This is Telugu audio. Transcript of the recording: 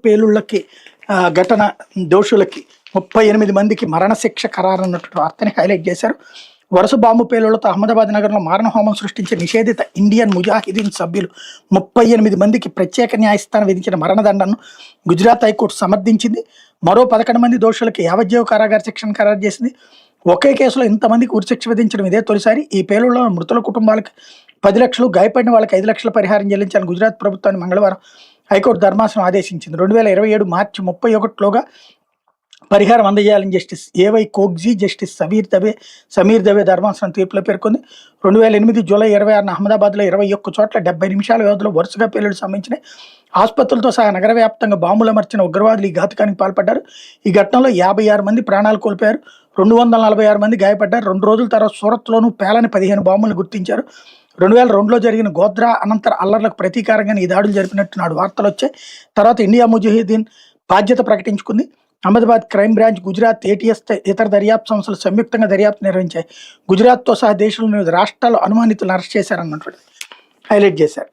పేలుళ్లకి ఘటన దోషులకి 38 మందికి మరణశిక్ష ఖరారన్నటువంటి వార్తని హైలైట్ చేశారు. వరుస బాంబు పేలుళ్లతో అహ్మదాబాద్ నగరంలో మారణహోమం సృష్టించే నిషేధిత ఇండియన్ ముజాహిదీన్ సభ్యులు 38 మందికి ప్రత్యేక న్యాయస్థానం విధించిన మరణదండను గుజరాత్ హైకోర్టు సమర్థించింది. మరో 11 మంది దోషులకి యావజ్జీవ కారాగార శిక్షను ఖరారు చేసింది. ఒకే కేసులో ఇంతమందికి ఉరిశిక్ష విధించడం ఇదే తొలిసారి. ఈ పేలుళ్లలో మృతుల కుటుంబాలకు 10 లక్షలు, గాయపడిన వాళ్ళకి 5 లక్షల పరిహారం చెల్లించాలని గుజరాత్ ప్రభుత్వాన్ని మంగళవారం హైకోర్టు ధర్మాసనం ఆదేశించింది. 2027 మార్చి 31లోగా పరిహారం అందజేయాలని జస్టిస్ ఏవై కోగ్జీ, జస్టిస్ సమీర్ దవే ధర్మాసనం తీర్పులో పేర్కొంది. 2008 జూలై 26న అహ్మదాబాద్లో 21 చోట్ల 70 నిమిషాల వ్యవధిలో వరుసగా పేలుళ్లు సంభవించినాయి. ఆసుపత్రులతో సహా నగర వ్యాప్తంగా బాంబులు అమర్చిన ఉగ్రవాదులు ఈ ఘాతుకానికి పాల్పడ్డారు. ఈ ఘటనలో 56 మంది ప్రాణాలు కోల్పోయారు, 246 మంది గాయపడ్డారు. 2 రోజుల తర్వాత సూరత్లోనూ పేలని 15 బాంబులను గుర్తించారు. 2002లో జరిగిన గోద్రా అనంతర అల్లర్లకు ప్రతీకారంగా ఈ దాడులు జరిపినట్టు నాడు వార్తలు వచ్చాయి. తర్వాత ఇండియా ముజాహిదీన్ బాధ్యత ప్రకటించుకుంది. Ahmedabad crime branch, Gujarat ATS ఇతర దర్యాప్తు సంస్థలు సంయుక్తంగా దర్యాప్తు నిర్వహించాయి. గుజరాత్తో సహా దేశంలోని 9 రాష్ట్రాలు అనుమానితులను అరెస్ట్ చేశారన్నటువంటి హైలైట్ చేశారు.